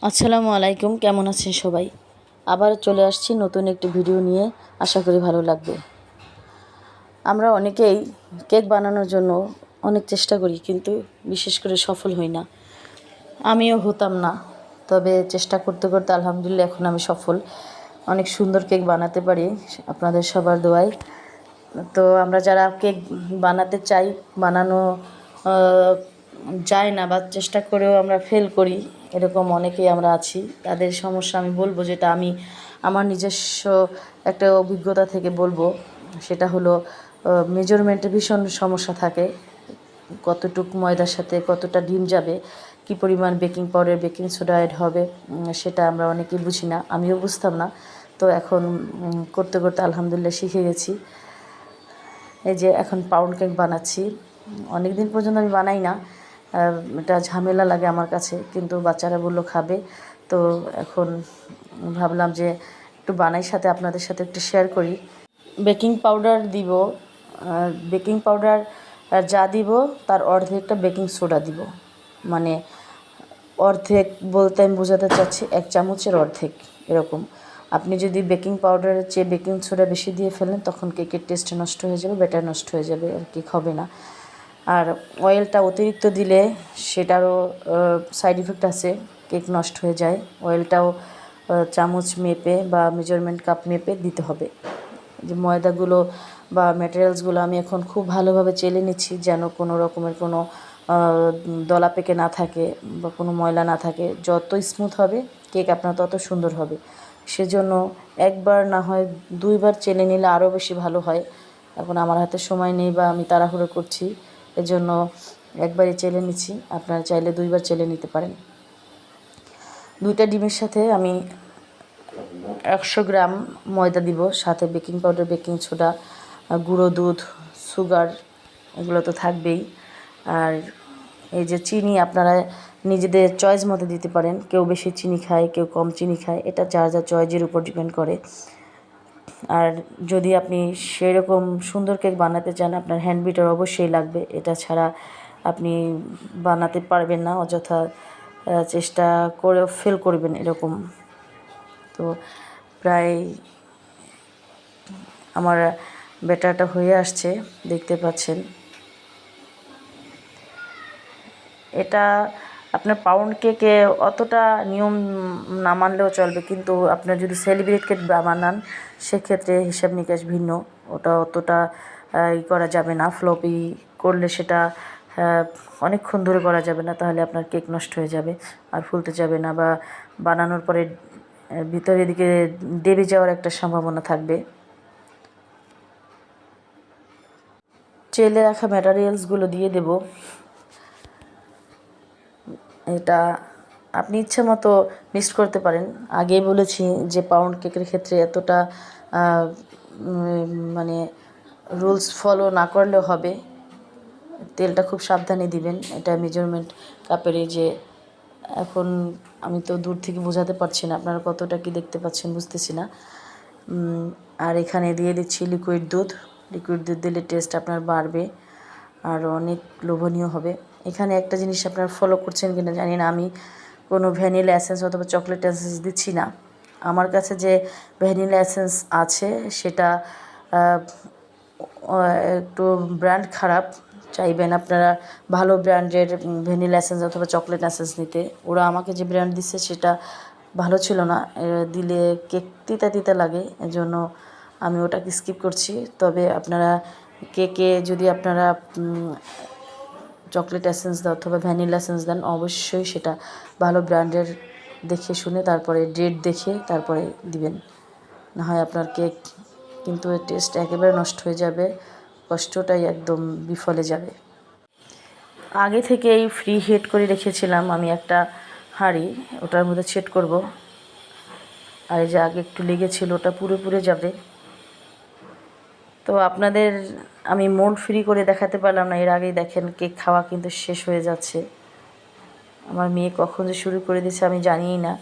আসসালামু আলাইকুম, কেমন আছেন সবাই? আবার চলে আসছি নতুন একটি ভিডিও নিয়ে। আশা করি ভালো লাগবে। আমরা অনেকেই কেক বানানোর জন্য অনেক চেষ্টা করি, কিন্তু বিশেষ করে সফল হই না। আমিও হতাম না, তবে চেষ্টা করতে করতে আলহামদুলিল্লাহ এখন আমি সফল। অনেক সুন্দর কেক বানাতে পারি আপনাদের সবার দোয়ায়। তো আমরা যারা কেক বানাতে চাই, বানানো যায় না বা চেষ্টা করেও আমরা ফেল করি, এরকম অনেকেই আমরা আছি। তাদের সমস্যা আমি বলবো, যেটা আমি আমার নিজস্ব একটা অভিজ্ঞতা থেকে বলবো, সেটা হলো মেজারমেন্টে ভীষণ সমস্যা থাকে। কতটুকু ময়দার সাথে কতটা ডিম যাবে, কি পরিমাণ baking powder baking soda add হবে, সেটা আমরা অনেকেই বুঝি না। আমিও বুঝতাম না। তো এখন করতে করতে আলহামদুলিল্লাহ শিখে গেছি। এই যে এখন পাউন্ড কেক বানাচ্ছি। অনেক দিন পর্যন্ত আমি বানাই না, এটা ঝামেলা লাগে আমার কাছে, কিন্তু বাচ্চারা বললো খাবে। তো এখন ভাবলাম যে একটু বানাই, সাথে আপনাদের সাথে একটু শেয়ার করি। বেকিং পাউডার দিব, বেকিং পাউডার যা দিব তার অর্ধেকটা বেকিং সোডা দিব। মানে অর্ধেক বলতে আমি বোঝাতে চাচ্ছি 1 চামচের অর্ধেক এরকম। আপনি যদি বেকিং পাউডারের চেয়ে বেকিং সোডা বেশি দিয়ে ফেলেন, তখন কেকের টেস্ট নষ্ট হয়ে যাবে, ব্যাটার নষ্ট হয়ে যাবে, আর কেক হবে না। আর অয়েলটা অতিরিক্ত দিলে সেটারও সাইড ইফেক্ট আছে, কেক নষ্ট হয়ে যায়। অয়েলটাও চামচ মেপে বা মেজারমেন্ট কাপ মেপে দিতে হবে। যে ময়দাগুলো বা ম্যাটেরিয়ালসগুলো আমি এখন খুব ভালোভাবে চেলে নিচ্ছি, যেন কোনো রকমের কোনো দলা পেকে না থাকে বা কোনো ময়লা না থাকে। যত স্মুথ হবে কেক আপনার তত সুন্দর হবে। সেজন্য একবার না হয় 2বার চেলে নিলে আরও বেশি ভালো হয়। এখন আমার হাতে সময় নেই বা আমি তাড়াহুড়ো করছি, এজন্য একবারই চেলে নিচ্ছি। আপনারা চাইলে 2বার চেলে নিতে পারেন। 2টা ডিমের সাথে আমি 100 গ্রাম ময়দা দিব, সাথে বেকিং পাউডার বেকিং সোডা, গুঁড়ো দুধ, সুগার, এগুলো তো থাকবেই। আর এই যে চিনি আপনারা নিজেদের চয়েস মতো দিতে পারেন। কেউ বেশি চিনি খায়, কেউ কম চিনি খায়, এটা যার যার চয়েসের উপর ডিপেন্ড করে। আর যদি আপনি সেরকম সুন্দর কেক বানাতে চান, আপনার হ্যান্ড বিটার অবশ্যই লাগবে। এটা ছাড়া আপনি বানাতে পারবেন না, অযথা চেষ্টা করে ফেল করবেন এরকম। তো প্রায় আমার ব্যাটারটা হয়ে আসছে, দেখতে পাচ্ছেন। এটা আপনার পাউন্ড কেকে অতটা নিয়ম না মানলেও চলবে, কিন্তু আপনার যদি সেলিব্রেট কেক বানান, সেক্ষেত্রে হিসাব নিকাশ ভিন্ন। ওটা অতটা করা যাবে না, ফ্লপি করলে সেটা অনেকক্ষণ ধরে করা যাবে না, তাহলে আপনার কেক নষ্ট হয়ে যাবে আর ফুলতে যাবে না, বা বানানোর পরে ভিতরের দিকে দেবে যাওয়ার একটা সম্ভাবনা থাকবে। চেলে রাখা ম্যাটেরিয়ালসগুলো দিয়ে দেব। এটা আপনি ইচ্ছে মতো মিক্স করতে পারেন। আগেই বলেছি যে পাউন্ড কেকের ক্ষেত্রে এতটা মানে রুলস ফলো না করলেও হবে। তেলটা খুব সাবধানে দিবেন। এটা মেজারমেন্ট কাপের, এই যে এখন আমি তো দূর থেকে বোঝাতে পারছি না আপনারা কতটা কি দেখতে পাচ্ছেন বুঝতেছি না। আর এখানে দিয়ে দিচ্ছি লিকুইড দুধ। লিকুইড দুধ দিলে টেস্ট আপনার বাড়বে আর অনেক লোভনীয় হবে। এখানে একটা জিনিস আপনারা ফলো করছেন কিনা জানি না, আমি কোনো ভ্যানিলা এসেন্স অথবা চকলেট এসেন্স দিচ্ছি না। আমার কাছে যে ভ্যানিলা এসেন্স আছে সেটা একটু ব্র্যান্ড খারাপ। চাইবেন আপনারা ভালো ব্র্যান্ডের ভ্যানিলা এসেন্স অথবা চকলেট এসেন্স নিতে। ওরা আমাকে যে ব্র্যান্ড দিচ্ছে সেটা ভালো ছিল না, দিলে কেক তিতা তিতা লাগে, এজন্য আমি ওটাকে স্কিপ করছি। তবে আপনারা কেকে যদি আপনারা চকলেট এসেন্স দেন অথবা ভ্যানিলা এসেন্স দেন, অবশ্যই সেটা ভালো ব্র্যান্ডের দেখে শুনে, তারপরে ডেট দেখে তারপরে দিবেন। না হয় আপনার কেক কিন্তু এর টেস্ট একেবারে নষ্ট হয়ে যাবে, কষ্টটাই একদম বিফলে যাবে। আগে থেকেই ফ্রি হিট করে রেখেছিলাম আমি একটা হাঁড়ি, ওটার মধ্যে সেট করব। আর এই যে আগে একটু লেগেছিল, ওটা পুরোপুরি যাবে। তো আপনাদের আমি মোল্ড ফ্রি করে দেখাতে পারলাম না, এর আগেই দেখেন কেক খাওয়া কিন্তু শেষ হয়ে যাচ্ছে। আমার মেয়ে কখন যে শুরু করে দিয়েছে আমি জানিই না।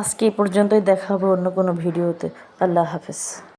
আজকে এই পর্যন্তই, দেখা হবে অন্য কোনো ভিডিওতে। আল্লাহ হাফেজ।